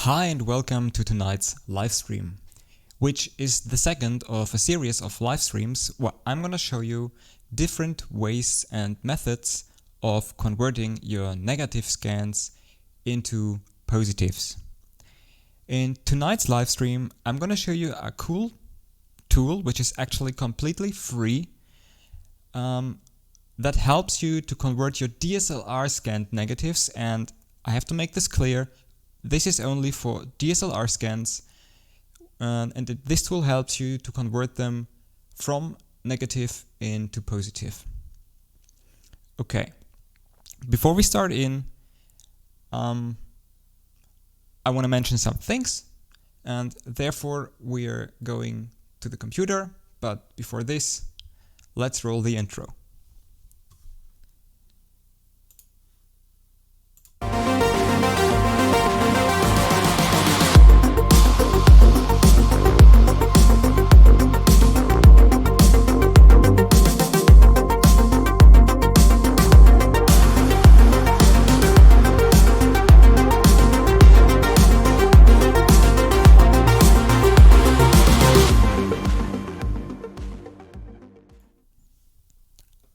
Hi and welcome to tonight's live stream, which is the second of a series of live streams where I'm going to show you different ways and methods of converting your negative scans into positives. In tonight's live stream, I'm going to show you a cool tool which is actually completely free that helps you to convert your DSLR-scanned negatives, and I have to make this clear. This is only for DSLR scans, and this tool helps you to convert them from negative into positive. Okay, before we start in, I want to mention some things, and therefore we are going to the computer, but before this, let's roll the intro.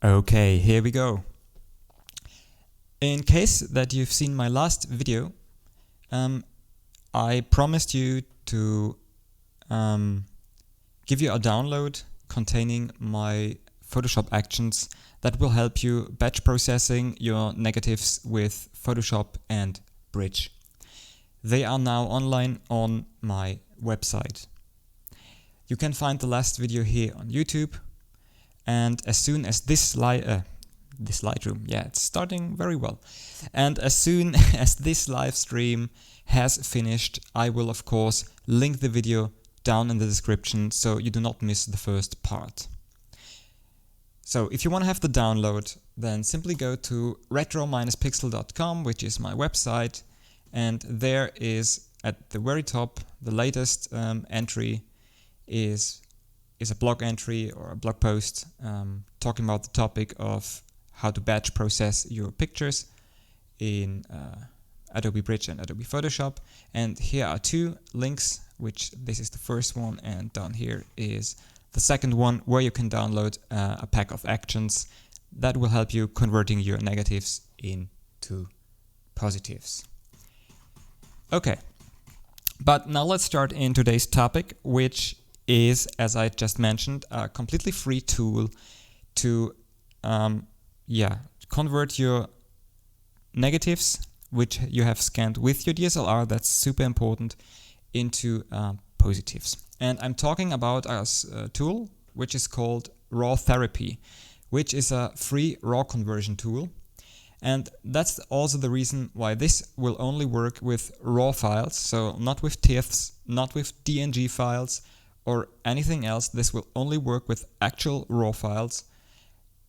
Okay, here we go. In case that you've seen my last video, I promised you to give you a download containing my Photoshop actions that will help you batch processing your negatives with Photoshop and Bridge. They are now online on my website. You can find the last video here on YouTube. And as soon as this Lightroom, yeah, it's starting very well. And as soon as this live stream has finished, I will of course link the video down in the description so you do not miss the first part. So if you want to have the download, then simply go to retro-pixel.com, which is my website, and there is at the very top, the latest entry is a blog entry or a blog post talking about the topic of how to batch process your pictures in Adobe Bridge and Adobe Photoshop. And here are two links, which this is the first one, and down here is the second one, where you can download a pack of actions that will help you converting your negatives into positives. Okay, but now let's start in today's topic, which is, as I just mentioned, a completely free tool to convert your negatives, which you have scanned with your DSLR, that's super important, into positives. And I'm talking about a tool which is called RawThereapee, which is a free RAW conversion tool. And that's also the reason why this will only work with RAW files, so not with TIFFs, not with DNG files, or anything else. This will only work with actual RAW files,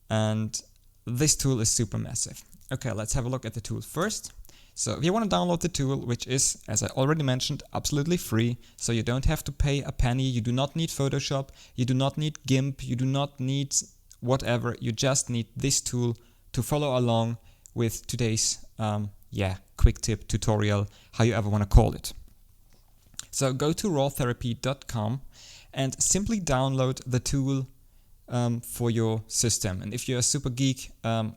and this tool is super massive. Okay, let's have a look at the tool first. So if you want to download the tool, which is, as I already mentioned, absolutely free, so you don't have to pay a penny, you do not need Photoshop, you do not need GIMP, you do not need whatever, you just need this tool to follow along with today's quick tip tutorial, how you ever want to call it. So go to rawtherapee.com and simply download the tool for your system. And if you're a super geek,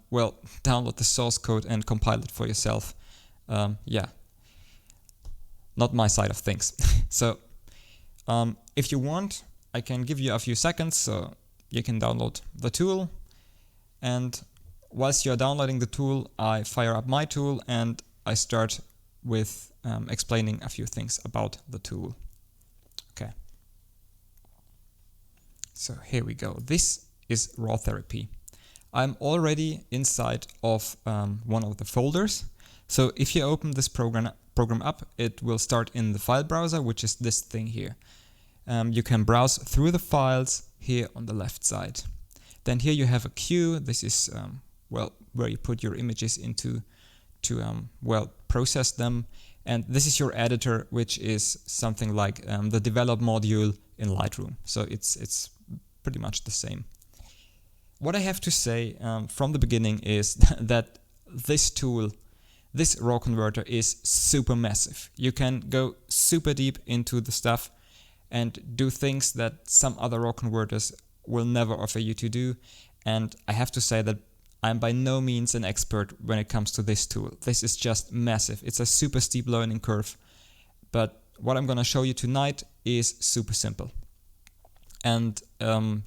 well, download the source code and compile it for yourself. Not my side of things. So if you want, I can give you a few seconds so you can download the tool. And whilst you're downloading the tool, I fire up my tool and I start with explaining a few things about the tool. Okay. So here we go. This is RawThereapee. I'm already inside of one of the folders. So if you open this program up, it will start in the file browser, which is this thing here. You can browse through the files here on the left side. Then here you have a queue. This is where you put your images into to process them. And this is your editor, which is something like the develop module in Lightroom. So it's pretty much the same. What I have to say from the beginning is that this tool this RAW converter is super massive. You can go super deep into the stuff and do things that some other RAW converters will never offer you to do. And I have to say that I'm by no means an expert when it comes to this tool. This is just massive. It's a super steep learning curve. But what I'm gonna show you tonight is super simple. And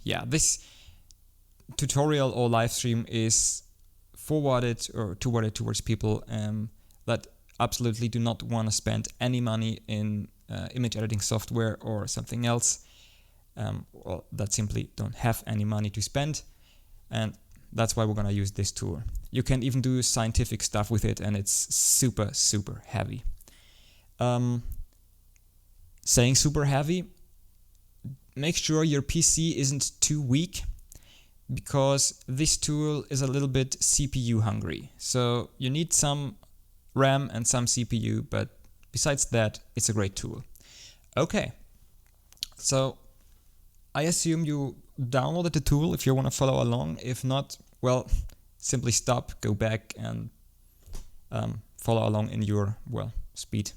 yeah, this tutorial or live stream is forwarded towards people that absolutely do not want to spend any money in image editing software or something else, or that simply don't have any money to spend, and that's why we're going to use this tool. You can even do scientific stuff with it, and it's super, super heavy. Saying super heavy, make sure your PC isn't too weak, because this tool is a little bit CPU hungry. So you need some RAM and some CPU, but besides that, it's a great tool. Okay, so I assume you downloaded the tool if you want to follow along. If not, well, simply stop, go back, and follow along in your, well, speed,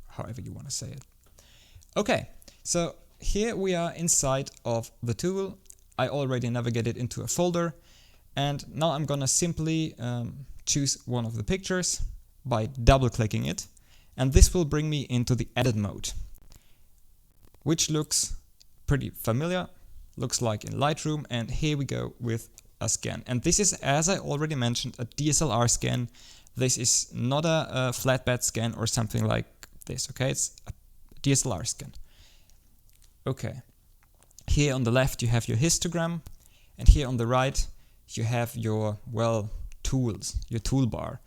however you want to say it. Okay, so here we are inside of the tool. I already navigated into a folder, and now I'm gonna simply choose one of the pictures by double-clicking it, and this will bring me into the edit mode, which looks pretty familiar, looks like in Lightroom, and here we go with a scan. And this is, as I already mentioned, a DSLR scan. This is not a flatbed scan or something like this, okay? It's a DSLR scan. Okay. Here on the left you have your histogram, and here on the right you have your, well, tools, your toolbar.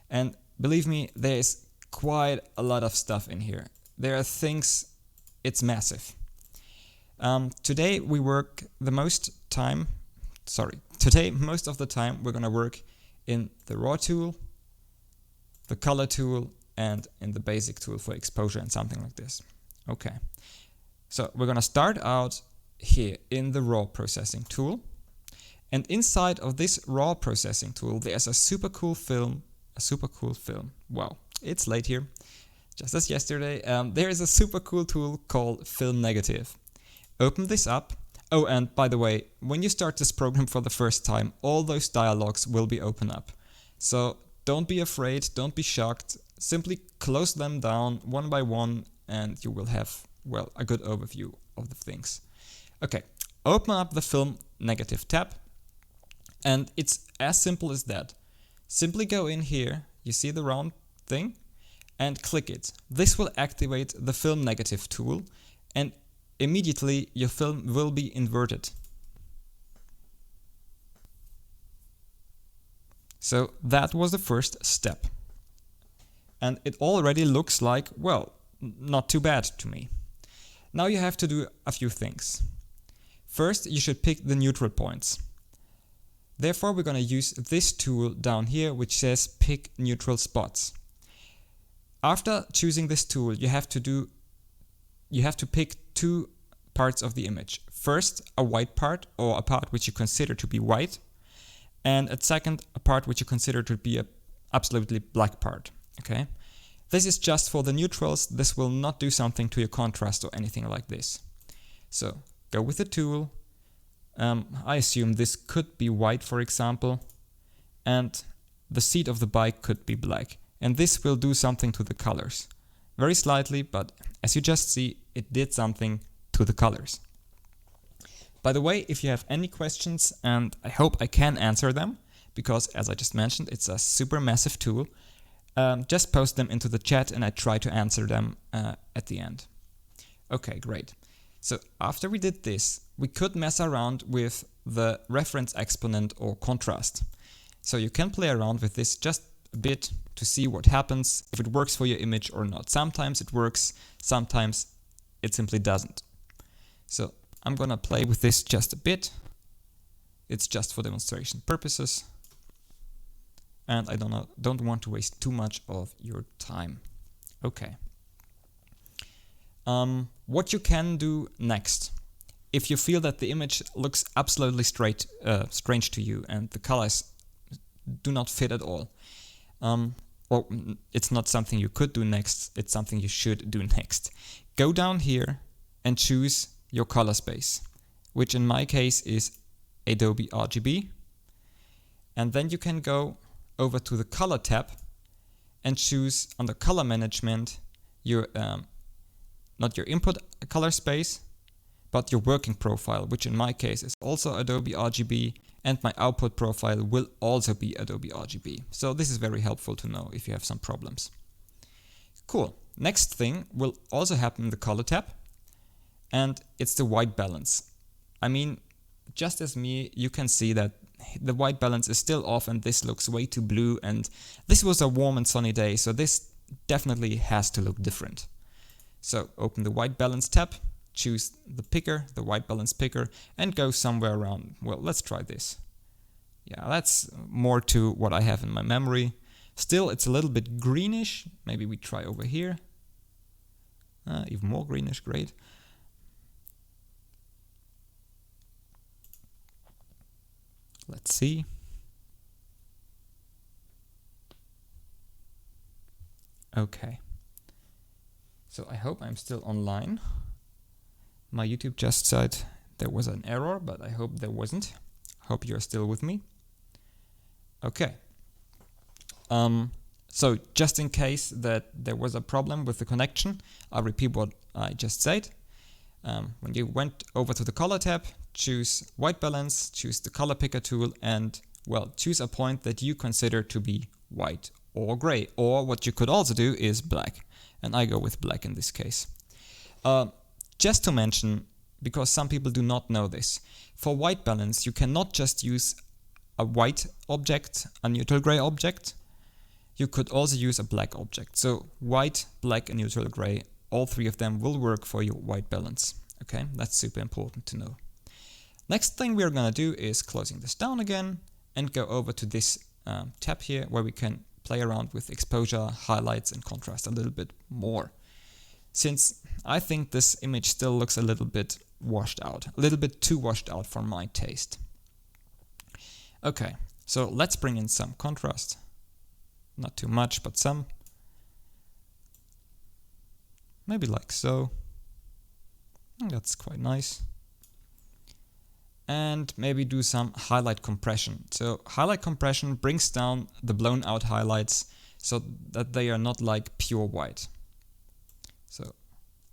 And believe me, there is quite a lot of stuff in here. There are things, it's massive. Today most of the time we're gonna work in the raw tool, the color tool, and in the basic tool for exposure and something like this. Okay, so we're gonna start out here in the raw processing tool, and inside of this raw processing tool there's a super cool film. Wow, it's late here, just as yesterday. There is a super cool tool called Film Negative. Open this up. Oh, and by the way, when you start this program for the first time, all those dialogues will be open up. So don't be afraid, don't be shocked, simply close them down one by one and you will have, well, a good overview of the things. Okay, open up the Film Negative tab, and it's as simple as that. Simply go in here, you see the round thing, and click it. This will activate the Film Negative tool, and immediately your film will be inverted. So that was the first step. And it already looks like, well, not too bad to me. Now you have to do a few things. First, you should pick the neutral points. Therefore, we're going to use this tool down here, which says pick neutral spots. After choosing this tool, you have to pick two parts of the image. First, a white part, or a part which you consider to be white, and a second, a part which you consider to be a absolutely black part. Okay? This is just for the neutrals. This will not do something to your contrast or anything like this. So go with the tool. I assume this could be white, for example, and the seat of the bike could be black. And this will do something to the colors. Very slightly, but as you just see, it did something to the colors. By the way, if you have any questions, and I hope I can answer them, because as I just mentioned, it's a super massive tool, just post them into the chat and I try to answer them at the end. Okay, great. So after we did this, we could mess around with the reference exponent or contrast. So you can play around with this just a bit to see what happens, if it works for your image or not. Sometimes it works, sometimes it simply doesn't. So I'm gonna play with this just a bit. It's just for demonstration purposes. And I don't want to waste too much of your time. Okay. What you can do next, if you feel that the image looks absolutely strange to you and the colors do not fit at all, or it's not something you could do next, it's something you should do next. Go down here and choose your color space, which in my case is Adobe RGB. And then you can go over to the color tab and choose under color management your not your input color space, but your working profile, which in my case is also Adobe RGB, and my output profile will also be Adobe RGB. So this is very helpful to know if you have some problems. Cool. Next thing will also happen in the color tab, and it's the white balance. I mean, just as me, you can see that the white balance is still off and this looks way too blue, and this was a warm and sunny day, so this definitely has to look different. So open the white balance tab, choose the picker, the white balance picker, and go somewhere around, well, let's try this. Yeah, that's more to what I have in my memory. Still, it's a little bit greenish. Maybe we try over here. Even more greenish, great. Let's see. Okay. So I hope I'm still online. My YouTube just said there was an error, but I hope there wasn't. Hope you're still with me. Okay. So just in case that there was a problem with the connection, I'll repeat what I just said. When you went over to the color tab, choose white balance, choose the color picker tool, and well, choose a point that you consider to be white or gray, or what you could also do is black, and I go with black in this case. Just to mention, because some people do not know this, for white balance you cannot just use a white object, a neutral gray object. You could also use a black object. So white, black and neutral gray, all three of them will work for your white balance. Okay, that's super important to know. Next thing we're gonna do is closing this down again and go over to this tab here where we can play around with exposure, highlights and contrast a little bit more. Since I think this image still looks a little bit washed out, a little bit too washed out for my taste. Okay, so let's bring in some contrast. Not too much, but some. Maybe like so. That's quite nice. And maybe do some highlight compression. So highlight compression brings down the blown out highlights so that they are not like pure white. So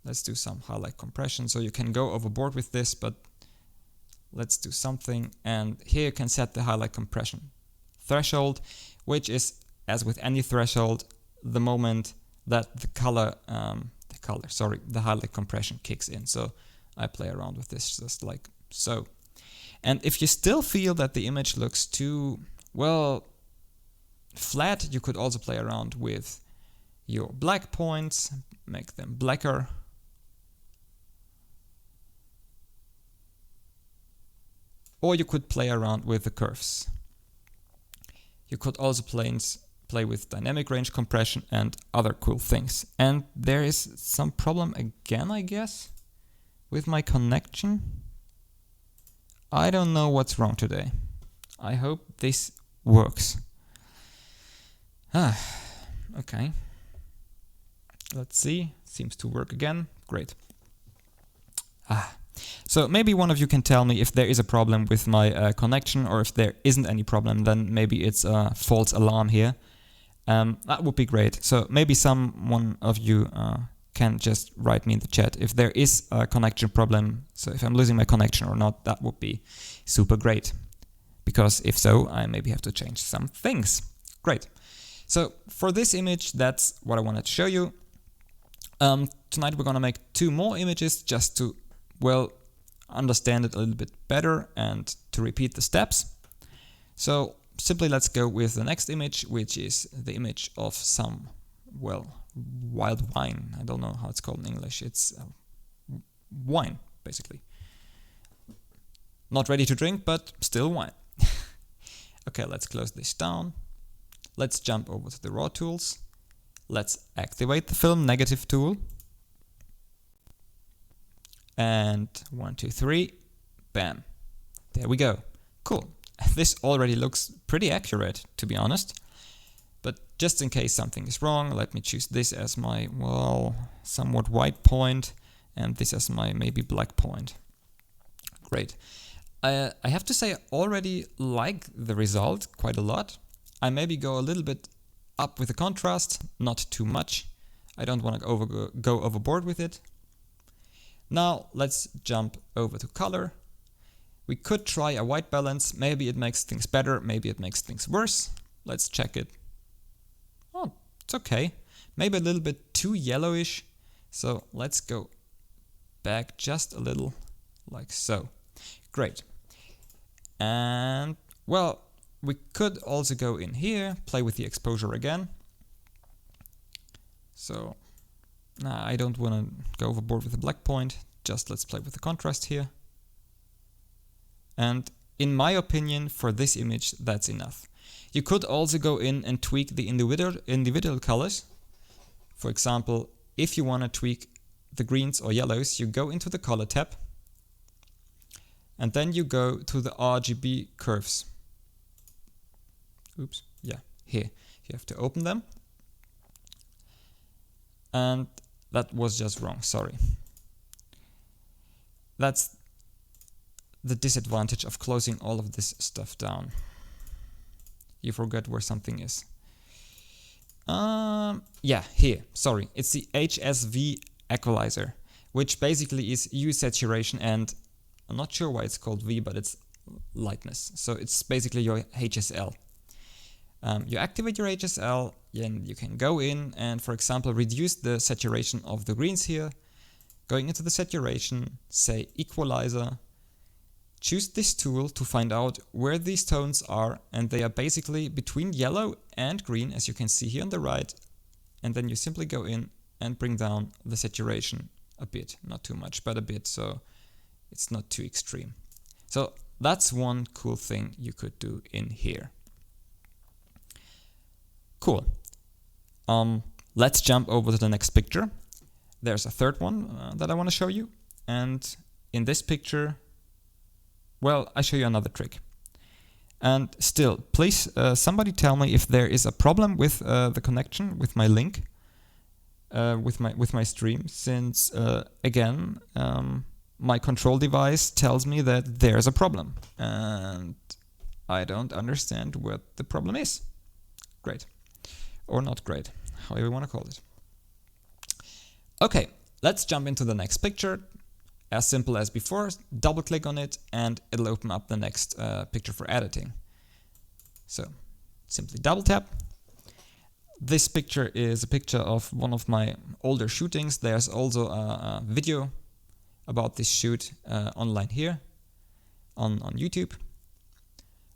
let's do some highlight compression. So you can go overboard with this, but let's do something. And here you can set the highlight compression threshold, which is, as with any threshold, the moment that the highlight compression kicks in. So I play around with this just like so. And if you still feel that the image looks too, well, flat, you could also play around with your black points, make them blacker. Or you could play around with the curves. You could also play with dynamic range compression and other cool things. And there is some problem again, I guess, with my connection. I don't know what's wrong today. I hope this works. Okay. Let's see. Seems to work again. Great. So maybe one of you can tell me if there is a problem with my connection, or if there isn't any problem, then maybe it's a false alarm here. That would be great. So maybe someone of you can just write me in the chat if there is a connection problem. So if I'm losing my connection or not, that would be super great. Because if so, I maybe have to change some things. Great. So for this image, that's what I wanted to show you. Tonight we're gonna make 2 more images just to, well, understand it a little bit better and to repeat the steps. So simply let's go with the next image, which is the image of some, well, wild wine. I don't know how it's called in English. It's wine, basically. Not ready to drink, but still wine. Okay, let's close this down. Let's jump over to the raw tools. Let's activate the film negative tool. And 1, 2, 3, bam. There we go. Cool. This already looks pretty accurate, to be honest. But just in case something is wrong, let me choose this as my, well, somewhat white point, and this as my maybe black point. Great. I have to say I already like the result quite a lot. I maybe go a little bit up with the contrast, not too much. I don't want to go overboard with it. Now let's jump over to color. We could try a white balance. Maybe it makes things better, maybe it makes things worse. Let's check it. Oh, it's okay. Maybe a little bit too yellowish. So let's go back just a little, like so. Great. And well, we could also go in here, play with the exposure again. So I don't want to go overboard with the black point, just let's play with the contrast here. And in my opinion, for this image, that's enough. You could also go in and tweak the individual colors. For example, if you want to tweak the greens or yellows, you go into the color tab, and then you go to the RGB curves. Oops, yeah, here. You have to open them. And that was just wrong, sorry. That's the disadvantage of closing all of this stuff down. You forget where something is. Yeah, here, sorry. It's the HSV equalizer, which basically is hue saturation, and I'm not sure why it's called V, but it's lightness. So it's basically your HSL. You activate your HSL, and you can go in and, for example, reduce the saturation of the greens here. Going into the saturation, say equalizer, choose this tool to find out where these tones are, and they are basically between yellow and green, as you can see here on the right, and then you simply go in and bring down the saturation a bit, not too much, but a bit, so it's not too extreme. So that's one cool thing you could do in here. Cool. Let's jump over to the next picture. There's a third one that I want to show you, and in this picture, well, I show you another trick. And still, please, somebody tell me if there is a problem with the connection with my link, with my stream, since again, my control device tells me that there's a problem, and I don't understand what the problem is. Great, or not great, however you want to call it. Okay, let's jump into the next picture. As simple as before, double click on it and it'll open up the next picture for editing. So simply double tap. This picture is a picture of one of my older shootings. There's also a video about this shoot online here on YouTube.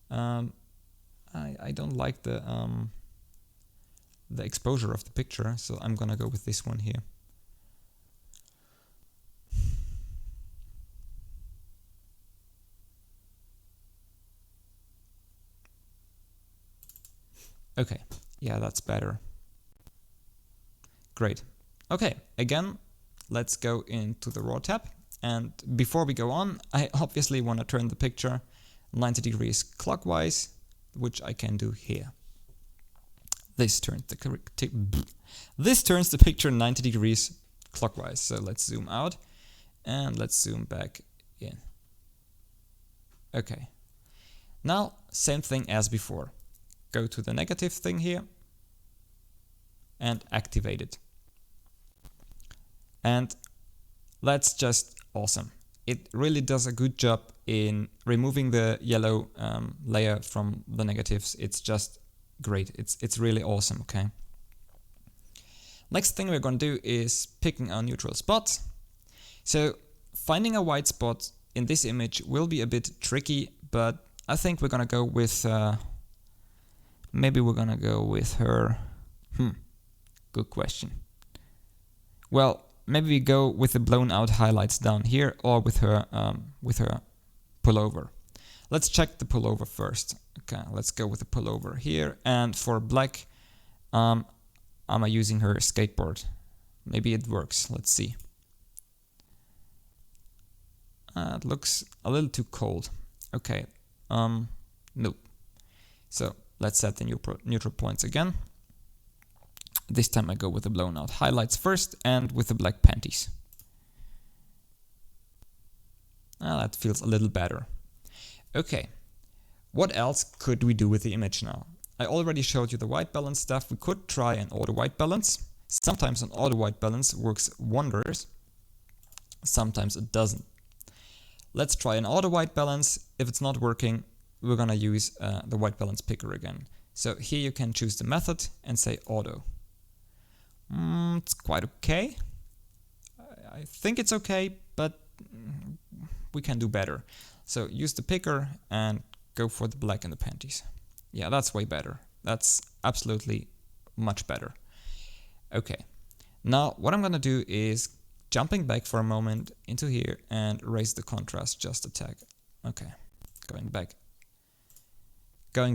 I don't like the exposure of the picture, so I'm gonna go with this one here. Okay, yeah, that's better. Great. Okay, again, let's go into the RAW tab. And before we go on, I obviously want to turn the picture 90 degrees clockwise, which I can do here. This turns the picture 90 degrees clockwise. So let's zoom out and let's zoom back in. Okay. Now, same thing as before. Go to the negative thing here and activate it. And that's just awesome. It really does a good job in removing the yellow layer from the negatives. It's just great. It's really awesome, okay? Next thing we're going to do is picking our neutral spots. So finding a white spot in this image will be a bit tricky, but I think we're going to go with... maybe we're gonna go with her. Good question. Well, maybe we go with the blown out highlights down here, or with her pullover. Let's check the pullover first. Okay, let's go with the pullover here. And for black, I'm using her skateboard. Maybe it works. Let's see. It looks a little too cold. Okay. Nope. So let's set the neutral points again. This time I go with the blown out highlights first and with the black panties. That feels a little better. Okay, what else could we do with the image now? I already showed you the white balance stuff. We could try an auto white balance. Sometimes an auto white balance works wonders. Sometimes it doesn't. Let's try an auto white balance. If it's not working, we're gonna use the white balance picker again. So here you can choose the method and say auto. It's quite okay. I think it's okay, but we can do better. So use the picker and go for the black in the panties. Yeah, that's way better. That's absolutely much better. Okay, now what I'm gonna do is jumping back for a moment into here and raise the contrast just a tad. Okay, going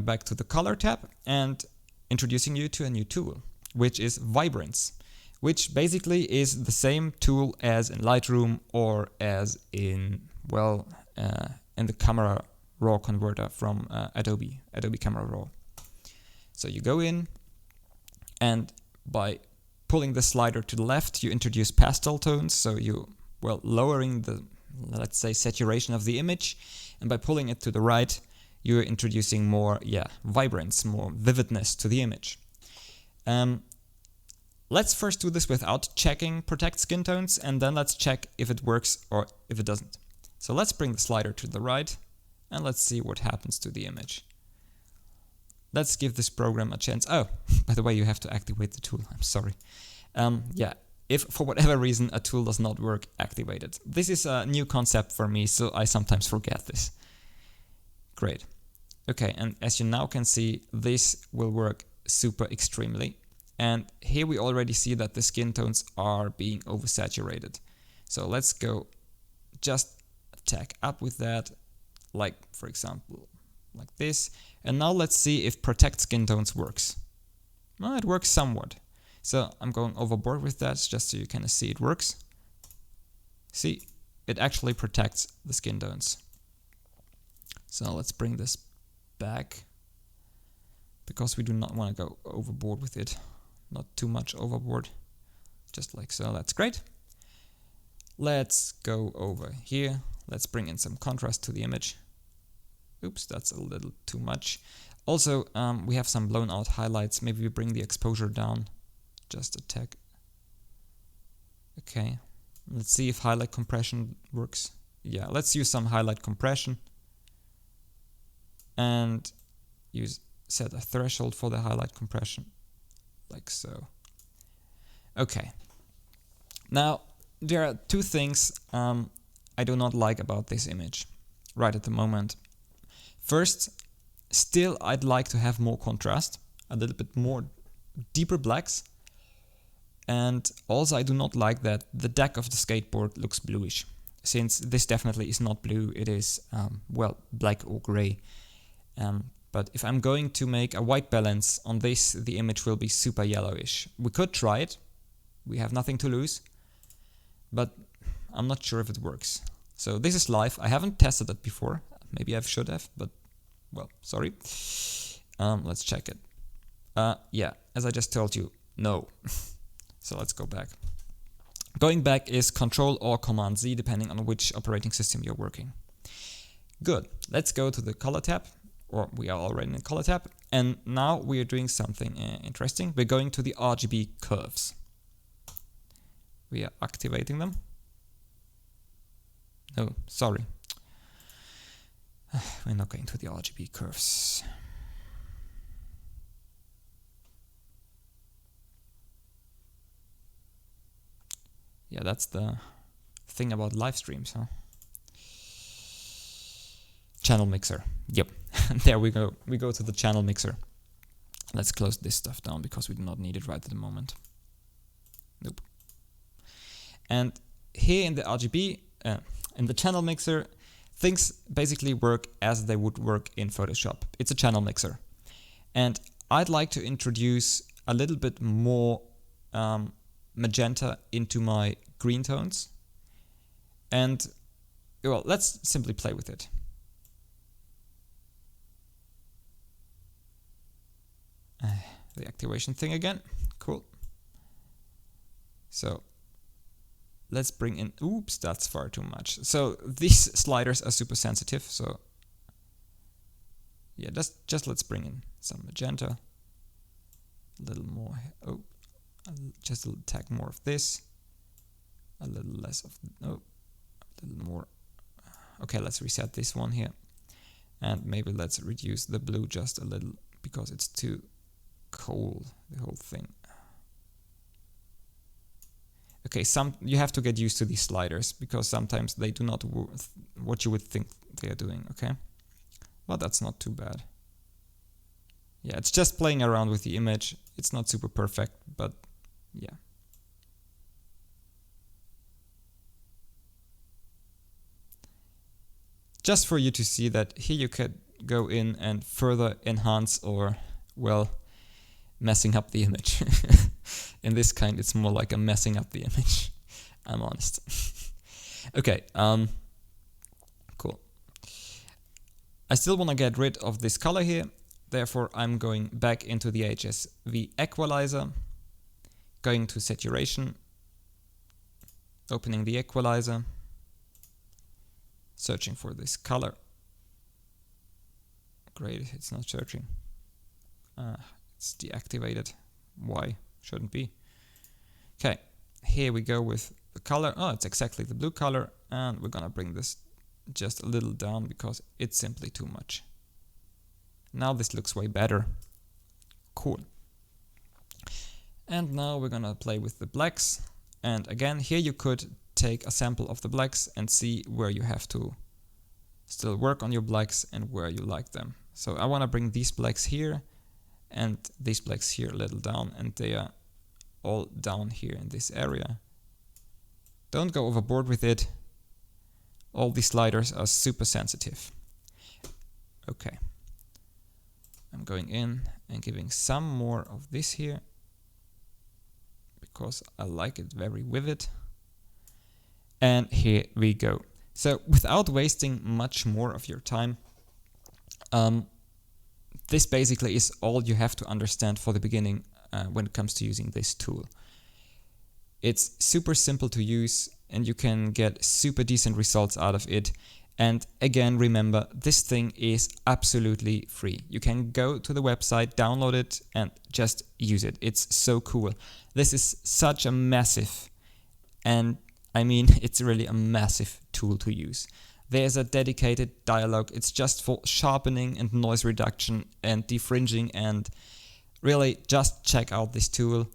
back to the color tab and introducing you to a new tool, which is Vibrance, which basically is the same tool as in Lightroom or as in, well, in the camera raw converter from Adobe Camera Raw. So you go in and by pulling the slider to the left, you introduce pastel tones. So you, well, lowering the, let's say, saturation of the image. And by pulling it to the right, you're introducing more, vibrance, more vividness to the image. Let's first do this without checking protect skin tones, and then let's check if it works or if it doesn't. So let's bring the slider to the right, and let's see what happens to the image. Let's give this program a chance. Oh, by the way, you have to activate the tool. I'm sorry. If for whatever reason a tool does not work, activate it. This is a new concept for me, so I sometimes forget this. Great. Okay, and as you now can see, this will work super extremely. And here we already see that the skin tones are being oversaturated. So let's go just a tack up with that, like for example, like this. And now let's see if protect skin tones works. Well, it works somewhat. So I'm going overboard with that just so you can see it works. See, it actually protects the skin tones. So let's bring this back because we do not want to go overboard with it. Not too much overboard, just like so. That's great. Let's go over here. Let's bring in some contrast to the image. Oops, that's a little too much. Also, we have some blown out highlights. Maybe we bring the exposure down just a tack. Okay, let's see if highlight compression works. Yeah, let's use some highlight compression and set a threshold for the highlight compression. Like so. Okay. Now, there are two things I do not like about this image right at the moment. First, still I'd like to have more contrast, a little bit more deeper blacks. And also I do not like that the deck of the skateboard looks bluish, since this definitely is not blue, it is, well, black or gray. But if I'm going to make a white balance on this, the image will be super yellowish. We could try it, we have nothing to lose, but I'm not sure if it works. So this is live, I haven't tested it before, maybe I should have, but well, sorry. Let's check it. Yeah, as I just told you, no. So let's go back. Going back is Control or Command Z, depending on which operating system you're working. Good, let's go to the color tab. Or we are already in the color tab, and now we are doing something interesting. We're going to the RGB curves. We are activating them. No, sorry. We're not going to the RGB curves. Yeah, that's the thing about live streams, huh? Channel mixer. Yep, there we go. We go to the channel mixer. Let's close this stuff down because we do not need it right at the moment. Nope. And here in the RGB, in the channel mixer, things basically work as they would work in Photoshop. It's a channel mixer. And I'd like to introduce a little bit more magenta into my green tones. And, well, let's simply play with it. The activation thing again. Cool. So let's bring in, oops, that's far too much. So these sliders are super sensitive, so yeah, just let's bring in some magenta, a little more, oh, just a tad more of this, a little less of, oh, a little more. Okay, let's reset this one here, and maybe let's reduce the blue just a little because it's too cold, the whole thing. Okay, you have to get used to these sliders because sometimes they do not work what you would think they are doing, okay? Well, that's not too bad. Yeah, it's just playing around with the image. It's not super perfect, but yeah. Just for you to see that here you could go in and further enhance or, well, messing up the image. In this kind, it's more like a messing up the image. I'm honest. Okay, cool. I still want to get rid of this color here. Therefore, I'm going back into the HSV equalizer, going to saturation, opening the equalizer, searching for this color. Great, it's not searching. It's deactivated. Why? Shouldn't be. Okay, here we go with the color. Oh, it's exactly the blue color, and we're gonna bring this just a little down because it's simply too much. Now this looks way better. Cool. And now we're gonna play with the blacks. And again, here you could take a sample of the blacks and see where you have to still work on your blacks and where you like them. So I wanna bring these blacks here and these blacks here a little down, and they are all down here in this area. Don't go overboard with it. All these sliders are super sensitive. Okay. I'm going in and giving some more of this here because I like it very vivid. And here we go. So without wasting much more of your time, this basically is all you have to understand for the beginning when it comes to using this tool. It's super simple to use and you can get super decent results out of it. And again, remember, this thing is absolutely free. You can go to the website, download it, and just use it. It's so cool. This is such a massive, and I mean, it's really a massive tool to use. There's a dedicated dialogue. It's just for sharpening and noise reduction and defringing, and really just check out this tool.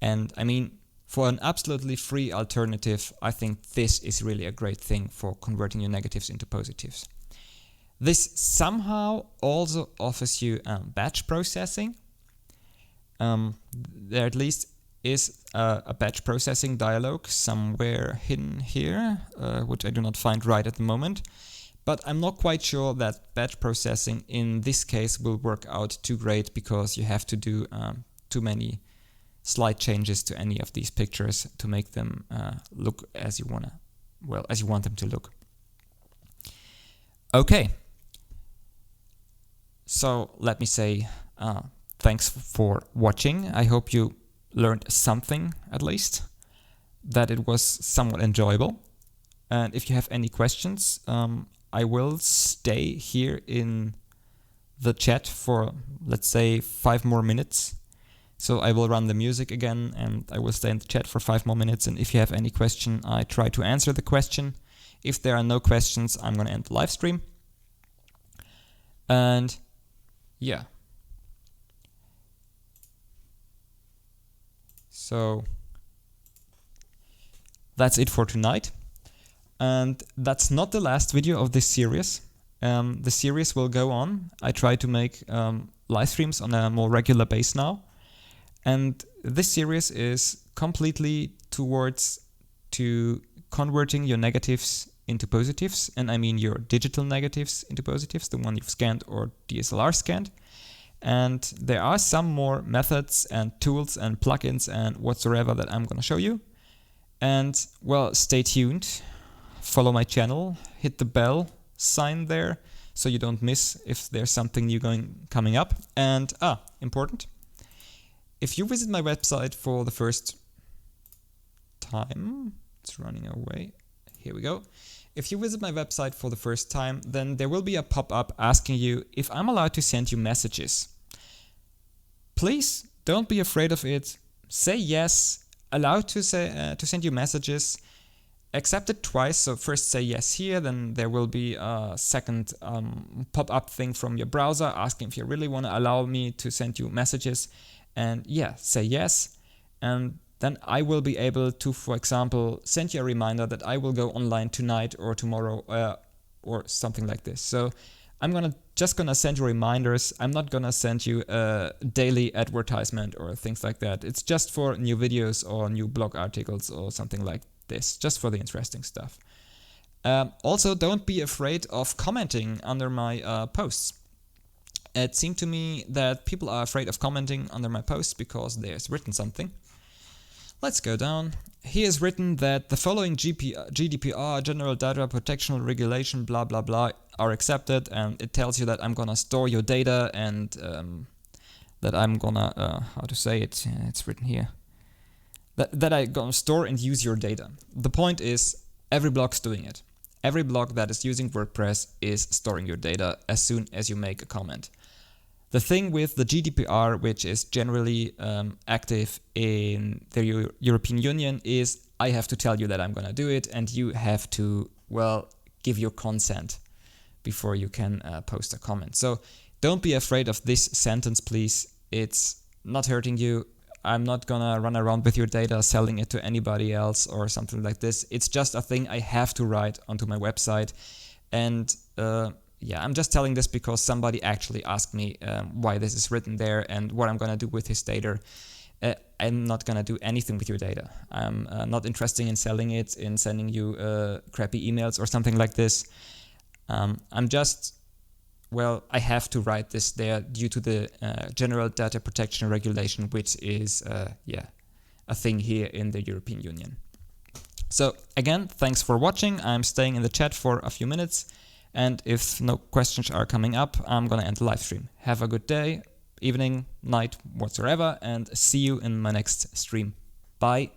And I mean, for an absolutely free alternative, I think this is really a great thing for converting your negatives into positives. This somehow also offers you batch processing. There at least is a batch processing dialog somewhere hidden here, which I do not find right at the moment. But I'm not quite sure that batch processing in this case will work out too great because you have to do too many slight changes to any of these pictures to make them look as you want them to look. Okay. So let me say thanks for watching. I hope you learned something at least, that it was somewhat enjoyable. And if you have any questions, I will stay here in the chat for, let's say, 5 more minutes. So I will run the music again and I will stay in the chat for 5 more minutes. And if you have any question, I try to answer the question. If there are no questions, I'm going to end the live stream. And yeah. So that's it for tonight. And that's not the last video of this series. The series will go on. I try to make live streams on a more regular basis now. And this series is completely towards to converting your negatives into positives. And I mean your digital negatives into positives, the one you've scanned or DSLR-scanned. And there are some more methods and tools and plugins and whatsoever that I'm going to show you. And well, stay tuned. Follow my channel, hit the bell sign there so you don't miss if there's something new coming up. And important, if you visit my website for the first time, it's running away. Here we go. If you visit my website for the first time, then there will be a pop-up asking you if I'm allowed to send you messages. Please don't be afraid of it. Say yes, allowed to send you messages. Accept it twice, so first say yes here, then there will be a second pop-up thing from your browser asking if you really want to allow me to send you messages. And yeah, say yes, and then I will be able to, for example, send you a reminder that I will go online tonight or tomorrow or something like this. So I'm just gonna send you reminders. I'm not gonna send you a daily advertisement or things like that. It's just for new videos or new blog articles or something like this, just for the interesting stuff. Also, don't be afraid of commenting under my posts. It seemed to me that people are afraid of commenting under my posts because there's written something. Let's go down. Here is written that the following GDPR, General Data Protection Regulation, blah blah blah, are accepted, and it tells you that I'm gonna store your data and that I'm gonna, how to say it, it's written here, that I'm gonna store and use your data. The point is, every blog's doing it. Every blog that is using WordPress is storing your data as soon as you make a comment. The thing with the GDPR, which is generally active in the European Union, is I have to tell you that I'm going to do it, and you have to, well, give your consent before you can post a comment. So don't be afraid of this sentence, please. It's not hurting you. I'm not going to run around with your data, selling it to anybody else or something like this. It's just a thing I have to write onto my website. And yeah, I'm just telling this because somebody actually asked me why this is written there and what I'm going to do with his data. I'm not going to do anything with your data. I'm not interested in selling it, in sending you crappy emails or something like this. I'm just, well, I have to write this there due to the General Data Protection Regulation, which is, yeah, a thing here in the European Union. So again, thanks for watching. I'm staying in the chat for a few minutes. And if no questions are coming up, I'm going to end the live stream. Have a good day, evening, night, whatsoever, and see you in my next stream. Bye.